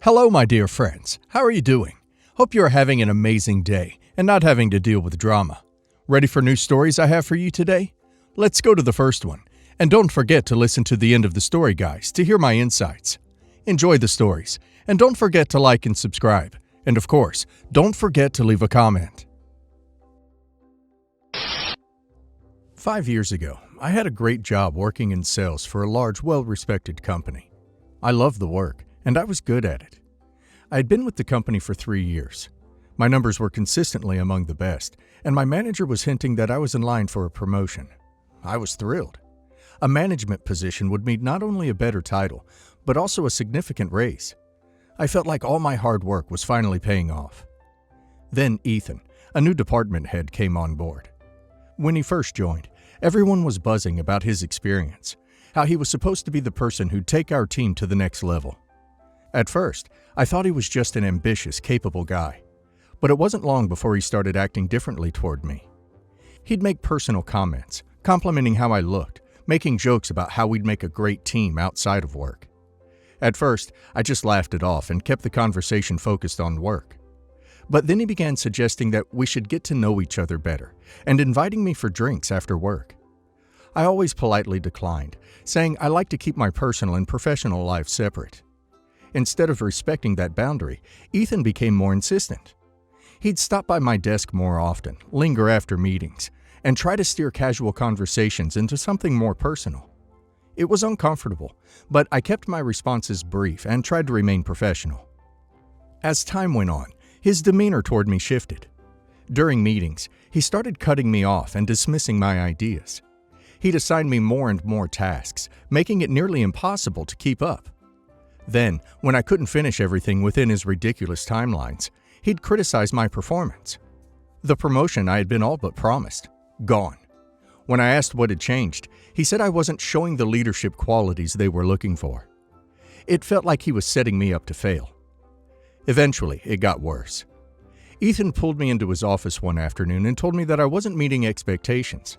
Hello, my dear friends. How are you doing? Hope you are having an amazing day and not having to deal with drama. Ready for new stories I have for you today? Let's go to the first one. And don't forget to listen to the end of the story, guys, to hear my insights. Enjoy the stories, and don't forget to like and subscribe. And of course, don't forget to leave a comment. 5 years ago, I had a great job working in sales for a large, well-respected company. I loved the work, and I was good at it. I had been with the company for 3 years. My numbers were consistently among the best, and my manager was hinting that I was in line for a promotion. I was thrilled. A management position would mean not only a better title, but also a significant raise. I felt like all my hard work was finally paying off. Then Ethan, a new department head, came on board. When he first joined, everyone was buzzing about his experience, how he was supposed to be the person who'd take our team to the next level. At first, I thought he was just an ambitious, capable guy. But it wasn't long before he started acting differently toward me. He'd make personal comments, complimenting how I looked, making jokes about how we'd make a great team outside of work. At first, I just laughed it off and kept the conversation focused on work. But then he began suggesting that we should get to know each other better and inviting me for drinks after work. I always politely declined, saying I like to keep my personal and professional life separate. Instead of respecting that boundary, Ethan became more insistent. He'd stop by my desk more often, linger after meetings, and try to steer casual conversations into something more personal. It was uncomfortable, but I kept my responses brief and tried to remain professional. As time went on, his demeanor toward me shifted. During meetings, he started cutting me off and dismissing my ideas. He'd assign me more and more tasks, making it nearly impossible to keep up. Then, when I couldn't finish everything within his ridiculous timelines, he'd criticize my performance. The promotion I had been all but promised, gone. When I asked what had changed, he said I wasn't showing the leadership qualities they were looking for. It felt like he was setting me up to fail. Eventually, it got worse. Ethan pulled me into his office one afternoon and told me that I wasn't meeting expectations.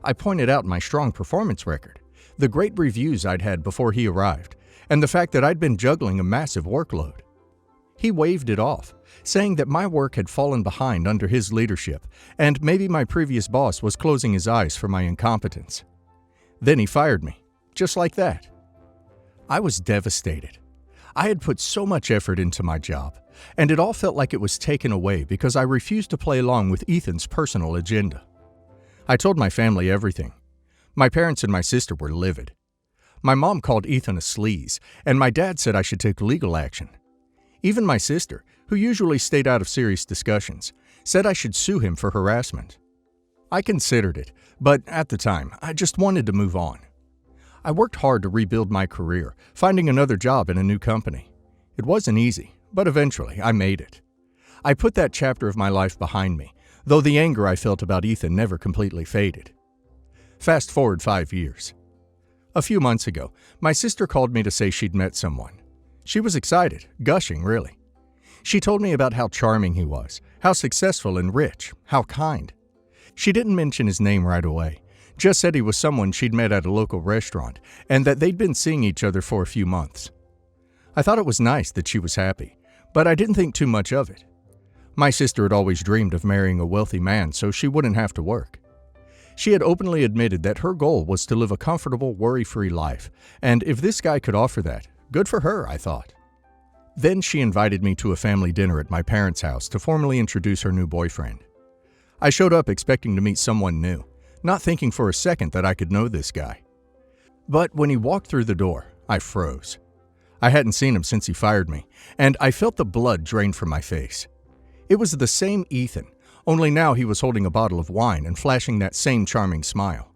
I pointed out my strong performance record, the great reviews I'd had before he arrived, and the fact that I'd been juggling a massive workload. He waved it off, saying that my work had fallen behind under his leadership, and maybe my previous boss was closing his eyes for my incompetence. Then he fired me, just like that. I was devastated. I had put so much effort into my job, and it all felt like it was taken away because I refused to play along with Ethan's personal agenda. I told my family everything. My parents and my sister were livid. My mom called Ethan a sleaze, and my dad said I should take legal action. Even my sister, who usually stayed out of serious discussions, said I should sue him for harassment. I considered it, but at the time, I just wanted to move on. I worked hard to rebuild my career, finding another job in a new company. It wasn't easy, but eventually I made it. I put that chapter of my life behind me, though the anger I felt about Ethan never completely faded. Fast forward 5 years. A few months ago, my sister called me to say she'd met someone. She was excited, gushing really. She told me about how charming he was, how successful and rich, how kind. She didn't mention his name right away, just said he was someone she'd met at a local restaurant and that they'd been seeing each other for a few months. I thought it was nice that she was happy, but I didn't think too much of it. My sister had always dreamed of marrying a wealthy man so she wouldn't have to work. She had openly admitted that her goal was to live a comfortable, worry-free life, and if this guy could offer that, good for her, I thought. Then she invited me to a family dinner at my parents' house to formally introduce her new boyfriend. I showed up expecting to meet someone new, not thinking for a second that I could know this guy. But when he walked through the door, I froze. I hadn't seen him since he fired me, and I felt the blood drain from my face. It was the same Ethan, only now he was holding a bottle of wine and flashing that same charming smile.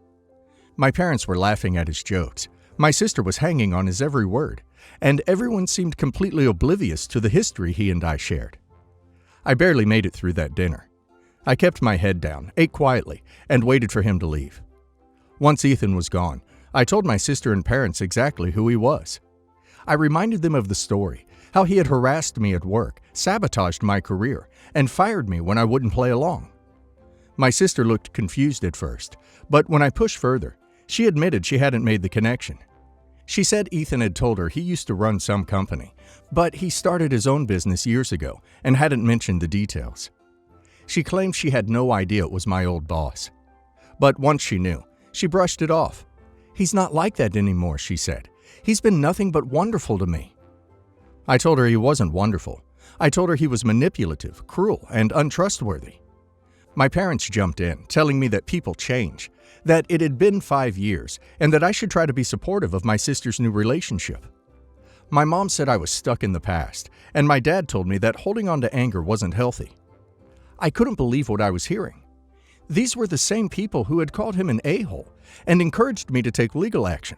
My parents were laughing at his jokes. My sister was hanging on his every word, and everyone seemed completely oblivious to the history he and I shared. I barely made it through that dinner. I kept my head down, ate quietly, and waited for him to leave. Once Ethan was gone, I told my sister and parents exactly who he was. I reminded them of the story, how he had harassed me at work, sabotaged my career, and fired me when I wouldn't play along. My sister looked confused at first, but when I pushed further, she admitted she hadn't made the connection. She said Ethan had told her he used to run some company, but he started his own business years ago and hadn't mentioned the details. She claimed she had no idea it was my old boss. But once she knew, she brushed it off. "He's not like that anymore," she said. "He's been nothing but wonderful to me." I told her he wasn't wonderful. I told her he was manipulative, cruel, and untrustworthy. My parents jumped in, telling me that people change, that it had been 5 years, and that I should try to be supportive of my sister's new relationship. My mom said I was stuck in the past, and my dad told me that holding on to anger wasn't healthy. I couldn't believe what I was hearing. These were the same people who had called him an a-hole and encouraged me to take legal action.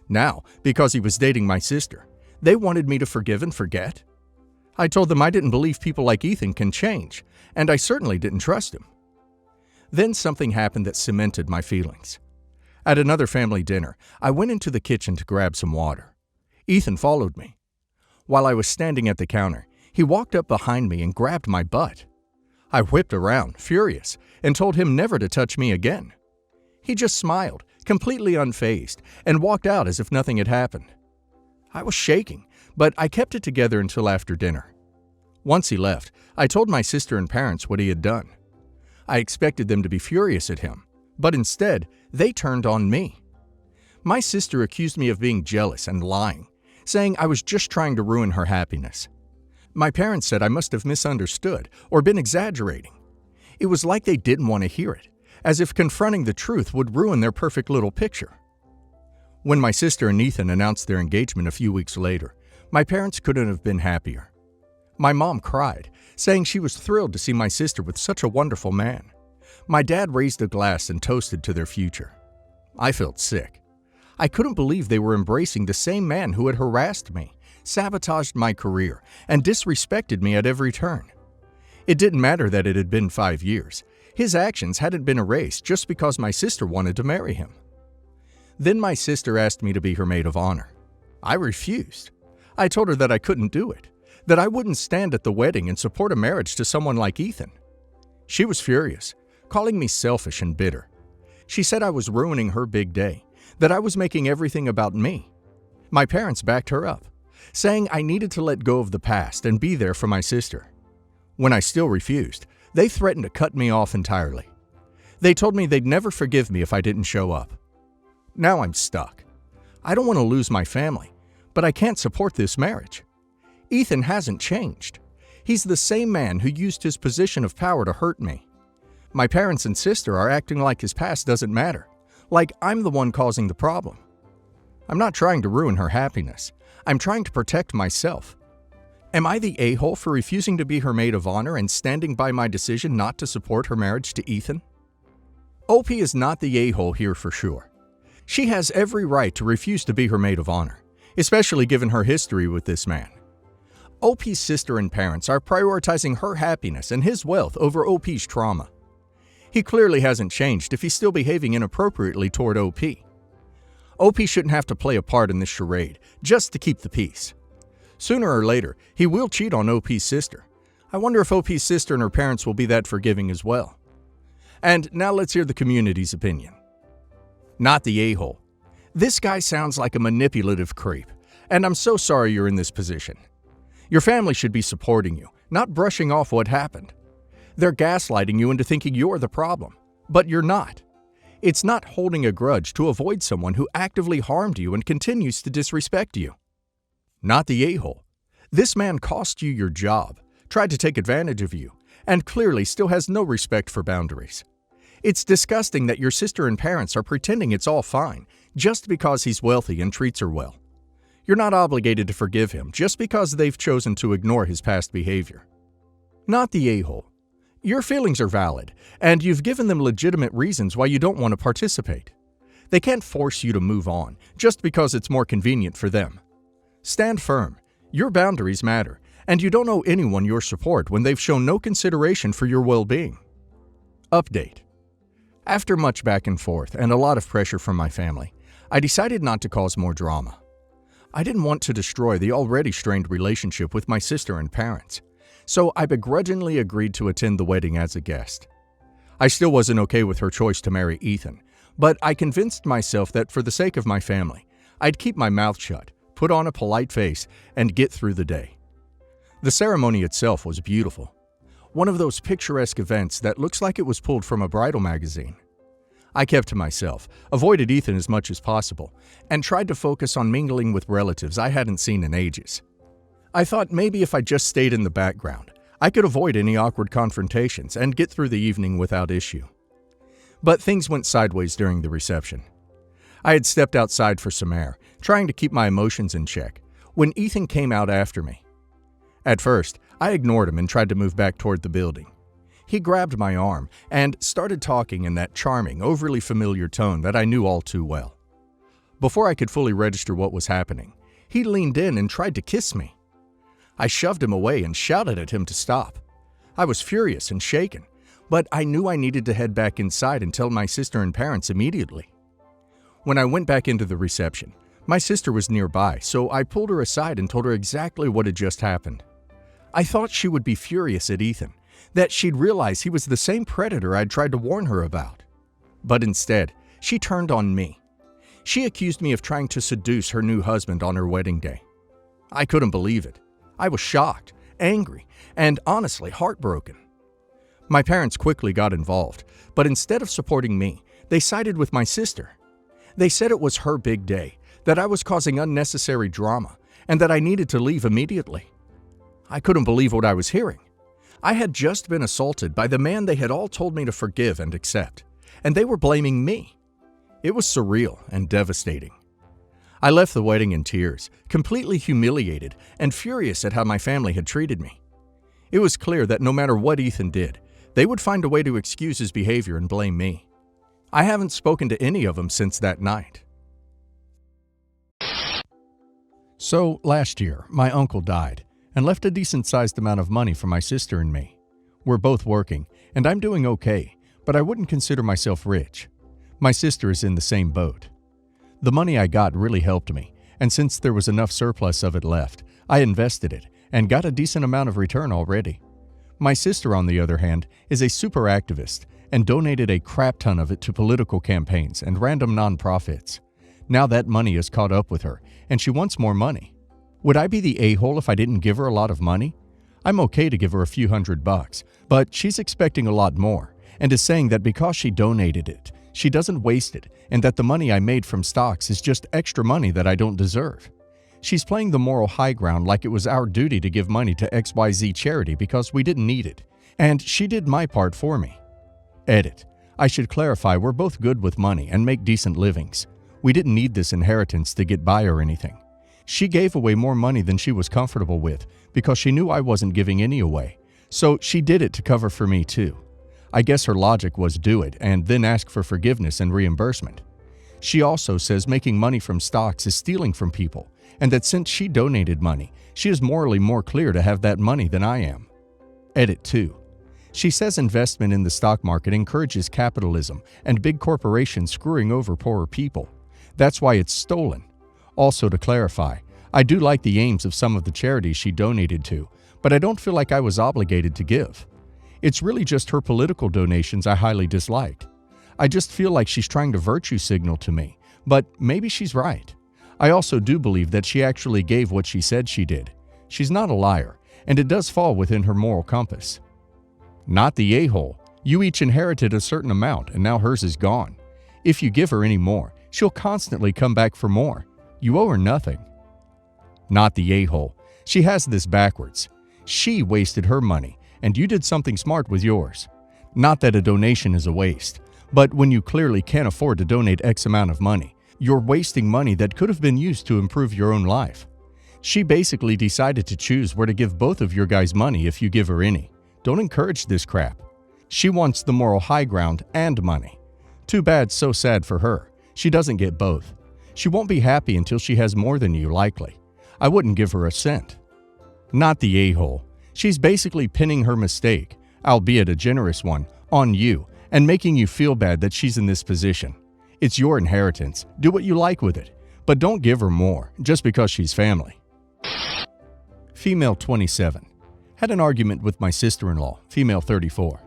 Now, because he was dating my sister, they wanted me to forgive and forget. I told them I didn't believe people like Ethan can change, and I certainly didn't trust him. Then something happened that cemented my feelings. At another family dinner, I went into the kitchen to grab some water. Ethan followed me. While I was standing at the counter, he walked up behind me and grabbed my butt. I whipped around, furious, and told him never to touch me again. He just smiled, completely unfazed, and walked out as if nothing had happened. I was shaking, but I kept it together until after dinner. Once he left, I told my sister and parents what he had done. I expected them to be furious at him, but instead, they turned on me. My sister accused me of being jealous and lying, saying I was just trying to ruin her happiness. My parents said I must have misunderstood or been exaggerating. It was like they didn't want to hear it, as if confronting the truth would ruin their perfect little picture. When my sister and Ethan announced their engagement a few weeks later, my parents couldn't have been happier. My mom cried, saying she was thrilled to see my sister with such a wonderful man. My dad raised a glass and toasted to their future. I felt sick. I couldn't believe they were embracing the same man who had harassed me, sabotaged my career, and disrespected me at every turn. It didn't matter that it had been 5 years. His actions hadn't been erased just because my sister wanted to marry him. Then my sister asked me to be her maid of honor. I refused. I told her that I couldn't do it, that I wouldn't stand at the wedding and support a marriage to someone like Ethan. She was furious, calling me selfish and bitter. She said I was ruining her big day, that I was making everything about me. My parents backed her up, saying I needed to let go of the past and be there for my sister. When I still refused, they threatened to cut me off entirely. They told me they'd never forgive me if I didn't show up. Now I'm stuck. I don't want to lose my family, but I can't support this marriage. Ethan hasn't changed. He's the same man who used his position of power to hurt me. My parents and sister are acting like his past doesn't matter, like I'm the one causing the problem. I'm not trying to ruin her happiness. I'm trying to protect myself. Am I the a-hole for refusing to be her maid of honor and standing by my decision not to support her marriage to Ethan? OP is not the a-hole here for sure. She has every right to refuse to be her maid of honor, especially given her history with this man. OP's sister and parents are prioritizing her happiness and his wealth over OP's trauma. He clearly hasn't changed if he's still behaving inappropriately toward OP. OP shouldn't have to play a part in this charade just to keep the peace. Sooner or later, he will cheat on OP's sister. I wonder if OP's sister and her parents will be that forgiving as well. And now let's hear the community's opinion. Not the a-hole. This guy sounds like a manipulative creep, and I'm so sorry you're in this position. Your family should be supporting you, not brushing off what happened. They're gaslighting you into thinking you're the problem, but you're not. It's not holding a grudge to avoid someone who actively harmed you and continues to disrespect you. Not the a-hole. This man cost you your job, tried to take advantage of you, and clearly still has no respect for boundaries. It's disgusting that your sister and parents are pretending it's all fine just because he's wealthy and treats her well. You're not obligated to forgive him just because they've chosen to ignore his past behavior. Not the a-hole. Your feelings are valid, and you've given them legitimate reasons why you don't want to participate. They can't force you to move on just because it's more convenient for them. Stand firm. Your boundaries matter, and you don't owe anyone your support when they've shown no consideration for your well-being. Update. After much back and forth and a lot of pressure from my family, I decided not to cause more drama. I didn't want to destroy the already strained relationship with my sister and parents, so I begrudgingly agreed to attend the wedding as a guest. I still wasn't okay with her choice to marry Ethan, but I convinced myself that for the sake of my family, I'd keep my mouth shut, put on a polite face, and get through the day. The ceremony itself was beautiful. One of those picturesque events that looks like it was pulled from a bridal magazine. I kept to myself, avoided Ethan as much as possible, and tried to focus on mingling with relatives I hadn't seen in ages. I thought maybe if I just stayed in the background, I could avoid any awkward confrontations and get through the evening without issue. But things went sideways during the reception. I had stepped outside for some air, trying to keep my emotions in check, when Ethan came out after me. At first, I ignored him and tried to move back toward the building. He grabbed my arm and started talking in that charming, overly familiar tone that I knew all too well. Before I could fully register what was happening, he leaned in and tried to kiss me. I shoved him away and shouted at him to stop. I was furious and shaken, but I knew I needed to head back inside and tell my sister and parents immediately. When I went back into the reception, my sister was nearby, so I pulled her aside and told her exactly what had just happened. I thought she would be furious at Ethan, that she'd realize he was the same predator I'd tried to warn her about. But instead, she turned on me. She accused me of trying to seduce her new husband on her wedding day. I couldn't believe it. I was shocked, angry, and honestly heartbroken. My parents quickly got involved, but instead of supporting me, they sided with my sister. They said it was her big day, that I was causing unnecessary drama, and that I needed to leave immediately. I couldn't believe what I was hearing. I had just been assaulted by the man they had all told me to forgive and accept, and they were blaming me. It was surreal and devastating. I left the wedding in tears, completely humiliated and furious at how my family had treated me. It was clear that no matter what Ethan did, they would find a way to excuse his behavior and blame me. I haven't spoken to any of them since that night. So, last year, my uncle died and left a decent-sized amount of money for my sister and me. We're both working, and I'm doing okay, but I wouldn't consider myself rich. My sister is in the same boat. The money I got really helped me, and since there was enough surplus of it left, I invested it and got a decent amount of return already. My sister, on the other hand, is a super activist and donated a crap ton of it to political campaigns and random nonprofits. Now that money has caught up with her, and she wants more money. Would I be the a-hole if I didn't give her a lot of money? I'm okay to give her a few $100, but she's expecting a lot more, and is saying that because she donated it, she doesn't waste it, and that the money I made from stocks is just extra money that I don't deserve. She's playing the moral high ground like it was our duty to give money to XYZ charity because we didn't need it, and she did my part for me. Edit. I should clarify we're both good with money and make decent livings. We didn't need this inheritance to get by or anything. She gave away more money than she was comfortable with because she knew I wasn't giving any away, so she did it to cover for me too. I guess her logic was do it and then ask for forgiveness and reimbursement. She also says making money from stocks is stealing from people, and that since she donated money, she is morally more clear to have that money than I am. Edit 2. She says investment in the stock market encourages capitalism and big corporations screwing over poorer people. That's why it's stolen. Also, to clarify, I do like the aims of some of the charities she donated to, but I don't feel like I was obligated to give. It's really just her political donations I highly disliked. I just feel like she's trying to virtue signal to me, but maybe she's right. I also do believe that she actually gave what she said she did. She's not a liar, and it does fall within her moral compass. Not the a-hole. You each inherited a certain amount, and now hers is gone. If you give her any more, she'll constantly come back for more. You owe her nothing. Not the a-hole. She has this backwards. She wasted her money, and you did something smart with yours. Not that a donation is a waste, but when you clearly can't afford to donate X amount of money, you're wasting money that could have been used to improve your own life. She basically decided to choose where to give both of your guys money if you give her any. Don't encourage this crap. She wants the moral high ground and money. Too bad, so sad for her. She doesn't get both. She won't be happy until she has more than you, likely. I wouldn't give her a cent. Not the a-hole. She's basically pinning her mistake, albeit a generous one, on you and making you feel bad that she's in this position. It's your inheritance. Do what you like with it, but don't give her more just because she's family. Female 27. Had an argument with my sister-in-law, female 34.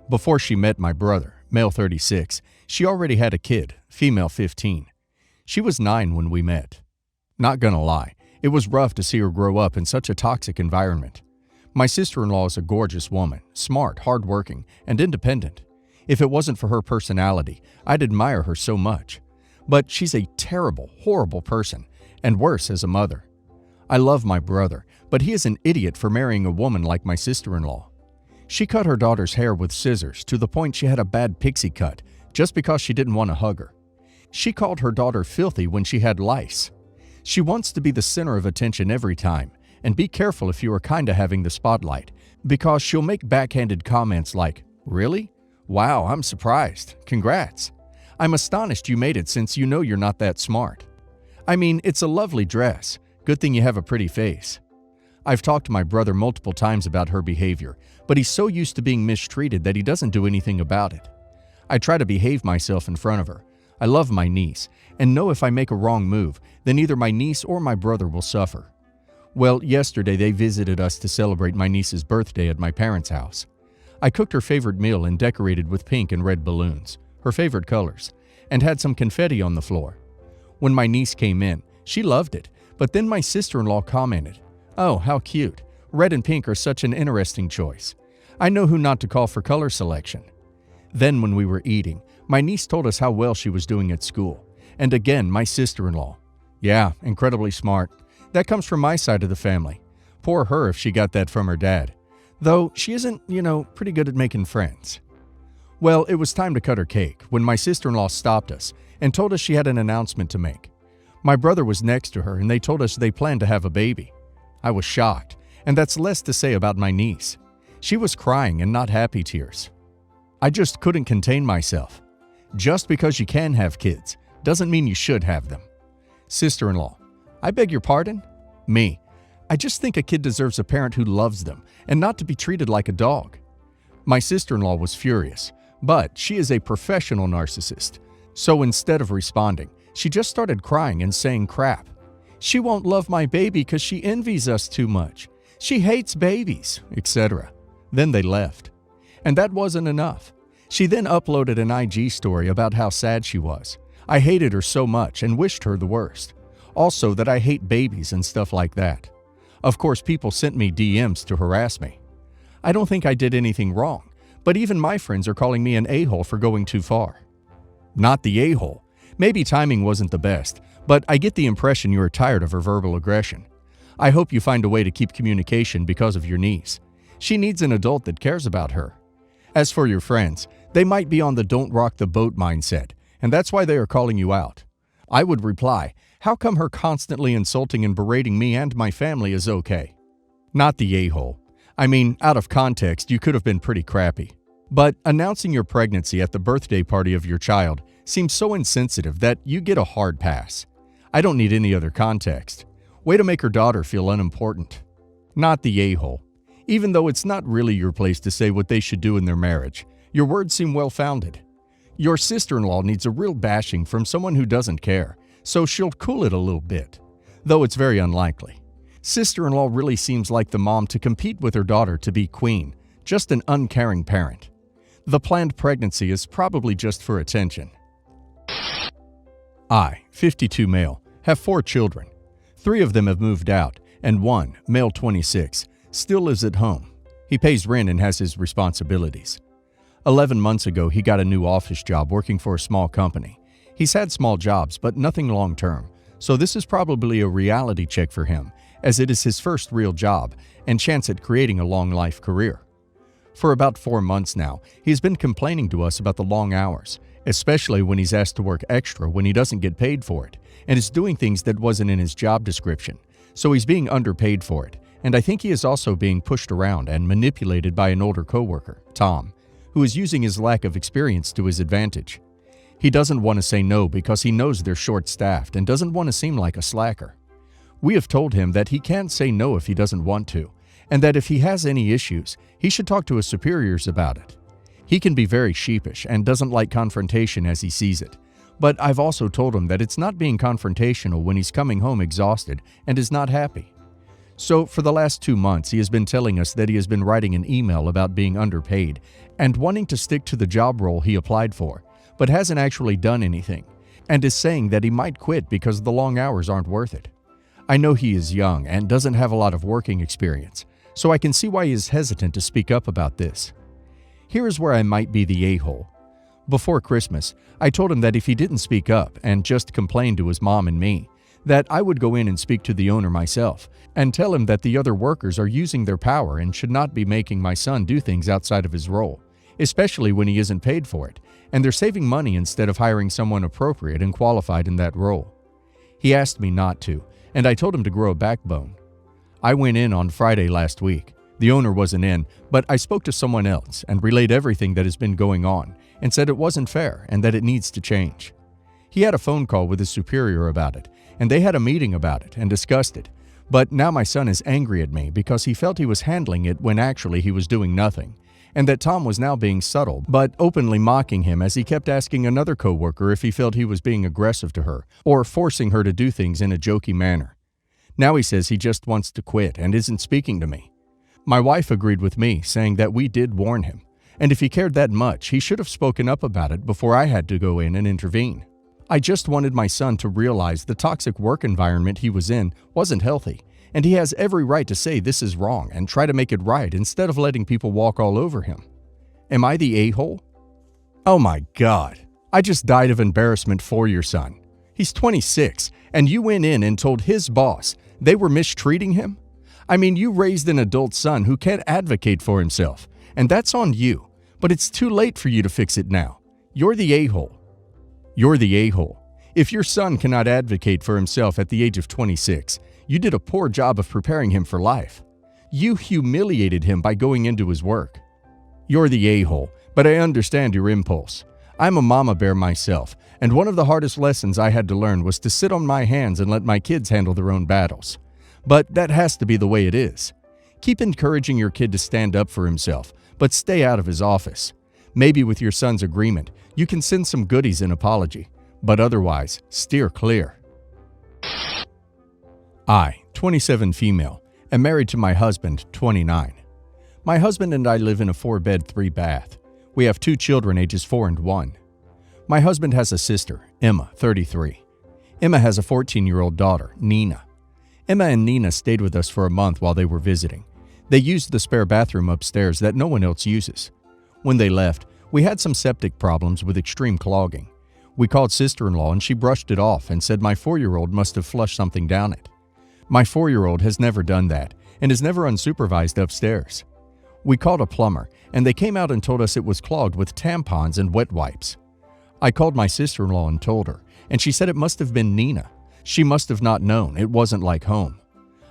Before she met my brother, male 36, she already had a kid, female 15. She was 9 when we met. Not gonna lie, it was rough to see her grow up in such a toxic environment. My sister-in-law is a gorgeous woman, smart, hardworking, and independent. If it wasn't for her personality, I'd admire her so much. But she's a terrible, horrible person, and worse as a mother. I love my brother, but he is an idiot for marrying a woman like my sister-in-law. She cut her daughter's hair with scissors to the point she had a bad pixie cut just because she didn't want to hug her. She called her daughter filthy when she had lice. She wants to be the center of attention every time, and be careful if you are kinda having the spotlight, because she'll make backhanded comments like, "Really? Wow, I'm surprised. Congrats. I'm astonished you made it since you know you're not that smart. I mean, it's a lovely dress. Good thing you have a pretty face." I've talked to my brother multiple times about her behavior, but he's so used to being mistreated that he doesn't do anything about it. I try to behave myself in front of her. I love my niece, and know if I make a wrong move, then either my niece or my brother will suffer. Well, yesterday they visited us to celebrate my niece's birthday at my parents' house. I cooked her favorite meal and decorated with pink and red balloons, her favorite colors, and had some confetti on the floor. When my niece came in, she loved it, but then my sister-in-law commented, "Oh, how cute. Red and pink are such an interesting choice. I know who not to call for color selection." Then when we were eating, my niece told us how well she was doing at school. And again, my sister-in-law, "Yeah, incredibly smart. That comes from my side of the family. Poor her if she got that from her dad. Though she isn't, pretty good at making friends." Well, it was time to cut her cake when my sister-in-law stopped us and told us she had an announcement to make. My brother was next to her and they told us they planned to have a baby. I was shocked, and that's less to say about my niece. She was crying and not happy tears. I just couldn't contain myself. Just because you can have kids doesn't mean you should have them. Sister-in-law, "I beg your pardon?" Me, "I just think a kid deserves a parent who loves them and not to be treated like a dog." My sister-in-law was furious, but she is a professional narcissist. So instead of responding, she just started crying and saying crap. "She won't love my baby because she envies us too much. She hates babies," etc. Then they left. And that wasn't enough. She then uploaded an IG story about how sad she was. I hated her so much and wished her the worst. Also that I hate babies and stuff like that. Of course, people sent me DMs to harass me. I don't think I did anything wrong, but even my friends are calling me an a-hole for going too far. Not the a-hole. Maybe timing wasn't the best, but I get the impression you are tired of her verbal aggression. I hope you find a way to keep communication because of your niece. She needs an adult that cares about her. As for your friends, they might be on the don't rock the boat mindset, and that's why they are calling you out. I would reply, how come her constantly insulting and berating me and my family is okay? Not the a-hole. I mean, out of context, you could have been pretty crappy. But announcing your pregnancy at the birthday party of your child seems so insensitive that you get a hard pass. I don't need any other context. Way to make her daughter feel unimportant. Not the a-hole. Even though it's not really your place to say what they should do in their marriage, your words seem well-founded. Your sister-in-law needs a real bashing from someone who doesn't care, so she'll cool it a little bit, though it's very unlikely. Sister-in-law really seems like the mom to compete with her daughter to be queen, just an uncaring parent. The planned pregnancy is probably just for attention. I, 52 male, have 4 children. 3 of them have moved out, and 1, male 26, still lives at home. He pays rent and has his responsibilities. 11 months ago, he got a new office job working for a small company. He's had small jobs, but nothing long-term, so this is probably a reality check for him, as it is his first real job and chance at creating a long life career. For about 4 months now, he's been complaining to us about the long hours, especially when he's asked to work extra when he doesn't get paid for it, and is doing things that wasn't in his job description, so he's being underpaid for it. And I think he is also being pushed around and manipulated by an older coworker, Tom, who is using his lack of experience to his advantage. He doesn't want to say no because he knows they're short-staffed and doesn't want to seem like a slacker. We have told him that he can't say no if he doesn't want to, and that if he has any issues, he should talk to his superiors about it. He can be very sheepish and doesn't like confrontation as he sees it, but I've also told him that it's not being confrontational when he's coming home exhausted and is not happy. So for the last 2 months, he has been telling us that he has been writing an email about being underpaid and wanting to stick to the job role he applied for, but hasn't actually done anything, and is saying that he might quit because the long hours aren't worth it. I know he is young and doesn't have a lot of working experience, so I can see why he is hesitant to speak up about this. Here is where I might be the a-hole. Before Christmas, I told him that if he didn't speak up and just complain to his mom and me, that I would go in and speak to the owner myself and tell him that the other workers are using their power and should not be making my son do things outside of his role, especially when he isn't paid for it, and they're saving money instead of hiring someone appropriate and qualified in that role. He asked me not to, and I told him to grow a backbone. I went in on Friday last week. The owner wasn't in, but I spoke to someone else and relayed everything that has been going on and said it wasn't fair and that it needs to change. He had a phone call with his superior about it, and they had a meeting about it and discussed it. But now my son is angry at me because he felt he was handling it when actually he was doing nothing, and that Tom was now being subtle but openly mocking him as he kept asking another coworker if he felt he was being aggressive to her or forcing her to do things in a jokey manner. Now he says he just wants to quit and isn't speaking to me. My wife agreed with me, saying that we did warn him, and if he cared that much, he should have spoken up about it before I had to go in and intervene. I just wanted my son to realize the toxic work environment he was in wasn't healthy, and he has every right to say this is wrong and try to make it right instead of letting people walk all over him. Am I the a-hole? Oh my God, I just died of embarrassment for your son. He's 26, and you went in and told his boss they were mistreating him? I mean, you raised an adult son who can't advocate for himself, and that's on you, but it's too late for you to fix it now. You're the a-hole. You're the a-hole. If your son cannot advocate for himself at the age of 26, you did a poor job of preparing him for life. You humiliated him by going into his work. You're the a-hole, but I understand your impulse. I'm a mama bear myself, and one of the hardest lessons I had to learn was to sit on my hands and let my kids handle their own battles. But that has to be the way it is. Keep encouraging your kid to stand up for himself, but stay out of his office. Maybe with your son's agreement, you can send some goodies in apology, but otherwise, steer clear. I, 27 female, am married to my husband, 29. My husband and I live in a 4-bed, 3-bath. We have 2 children ages 4 and 1. My husband has a sister, Emma, 33. Emma has a 14-year-old daughter, Nina. Emma and Nina stayed with us for a month while they were visiting. They used the spare bathroom upstairs that no one else uses. When they left, we had some septic problems with extreme clogging. We called sister-in-law and she brushed it off and said my 4-year-old must have flushed something down it. My 4-year-old has never done that and is never unsupervised upstairs. We called a plumber and they came out and told us it was clogged with tampons and wet wipes. I called my sister-in-law and told her, and she said it must have been Nina. She must have not known, it wasn't like home.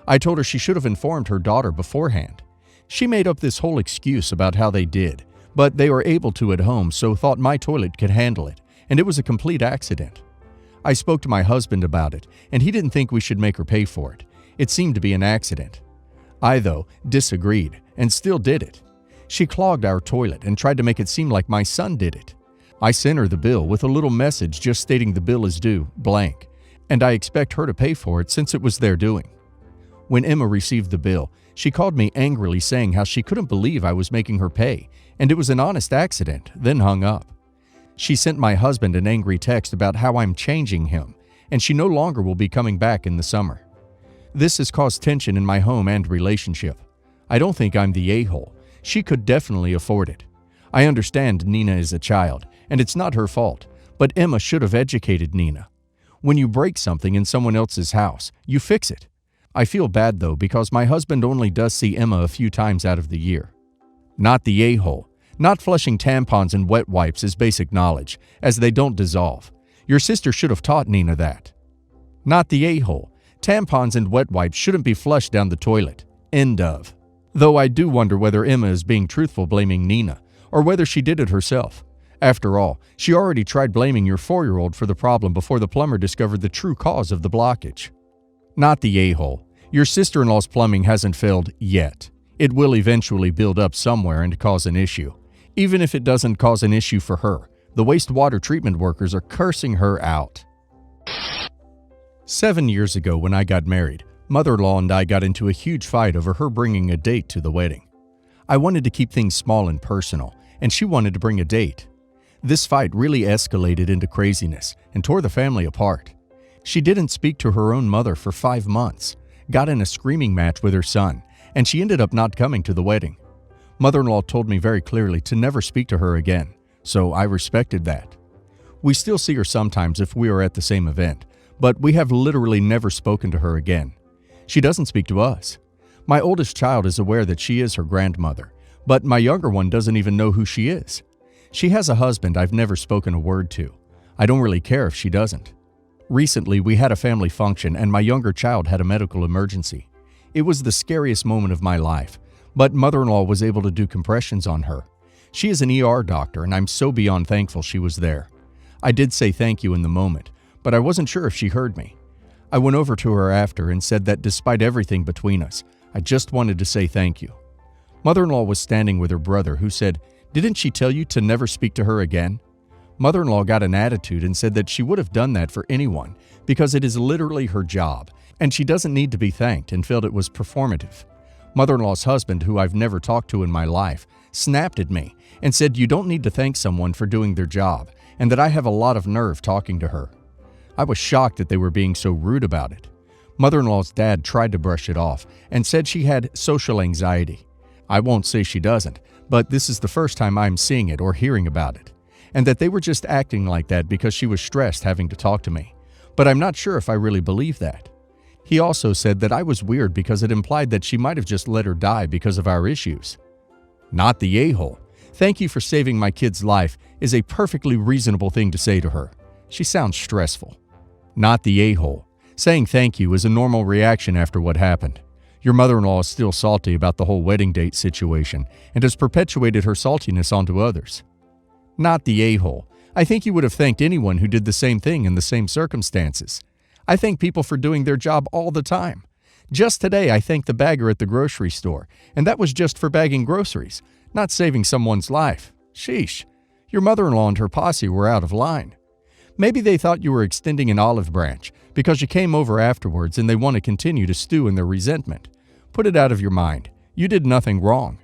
I told her she should have informed her daughter beforehand. She made up this whole excuse about how they did, but they were able to at home, so thought my toilet could handle it, and it was a complete accident. I spoke to my husband about it, and he didn't think we should make her pay for it. It seemed to be an accident. I, though, disagreed, and still did it. She clogged our toilet and tried to make it seem like my son did it. I sent her the bill with a little message just stating the bill is due, blank, and I expect her to pay for it since it was their doing. When Emma received the bill, she called me angrily saying how she couldn't believe I was making her pay, and it was an honest accident, then hung up. She sent my husband an angry text about how I'm changing him, and she no longer will be coming back in the summer. This has caused tension in my home and relationship. I don't think I'm the a-hole. She could definitely afford it. I understand Nina is a child, and it's not her fault, but Emma should have educated Nina. When you break something in someone else's house, you fix it. I feel bad though because my husband only does see Emma a few times out of the year. Not the a-hole. Not flushing tampons and wet wipes is basic knowledge, as they don't dissolve. Your sister should have taught Nina that. Not the a-hole. Tampons and wet wipes shouldn't be flushed down the toilet. End of. Though I do wonder whether Emma is being truthful blaming Nina, or whether she did it herself. After all, she already tried blaming your 4-year-old for the problem before the plumber discovered the true cause of the blockage. Not the a-hole. Your sister-in-law's plumbing hasn't failed yet. It will eventually build up somewhere and cause an issue. Even if it doesn't cause an issue for her, the wastewater treatment workers are cursing her out. 7 years ago when I got married, mother-in-law and I got into a huge fight over her bringing a date to the wedding. I wanted to keep things small and personal, and she wanted to bring a date. This fight really escalated into craziness and tore the family apart. She didn't speak to her own mother for 5 months, got in a screaming match with her son, and she ended up not coming to the wedding. Mother-in-law told me very clearly to never speak to her again, so I respected that. We still see her sometimes if we are at the same event, but we have literally never spoken to her again. She doesn't speak to us. My oldest child is aware that she is her grandmother, but my younger one doesn't even know who she is. She has a husband I've never spoken a word to. I don't really care if she doesn't. Recently, we had a family function and my younger child had a medical emergency. It was the scariest moment of my life, but mother-in-law was able to do compressions on her. She is an ER doctor and I'm so beyond thankful she was there. I did say thank you in the moment, but I wasn't sure if she heard me. I went over to her after and said that despite everything between us, I just wanted to say thank you. Mother-in-law was standing with her brother who said, "Didn't she tell you to never speak to her again?" Mother-in-law got an attitude and said that she would have done that for anyone because it is literally her job and she doesn't need to be thanked and felt it was performative. Mother-in-law's husband, who I've never talked to in my life, snapped at me and said you don't need to thank someone for doing their job and that I have a lot of nerve talking to her. I was shocked that they were being so rude about it. Mother-in-law's dad tried to brush it off and said she had social anxiety. I won't say she doesn't, but this is the first time I'm seeing it or hearing about it, and that they were just acting like that because she was stressed having to talk to me. But I'm not sure if I really believe that. He also said that I was weird because it implied that she might have just let her die because of our issues. Not the a-hole. "Thank you for saving my kid's life" is a perfectly reasonable thing to say to her. She sounds stressful. Not the a-hole. Saying thank you is a normal reaction after what happened. Your mother-in-law is still salty about the whole wedding date situation and has perpetuated her saltiness onto others. Not the a-hole. I think you would have thanked anyone who did the same thing in the same circumstances. I thank people for doing their job all the time. Just today I thanked the bagger at the grocery store, and that was just for bagging groceries, not saving someone's life. Sheesh. Your mother-in-law and her posse were out of line. Maybe they thought you were extending an olive branch because you came over afterwards and they want to continue to stew in their resentment. Put it out of your mind. You did nothing wrong.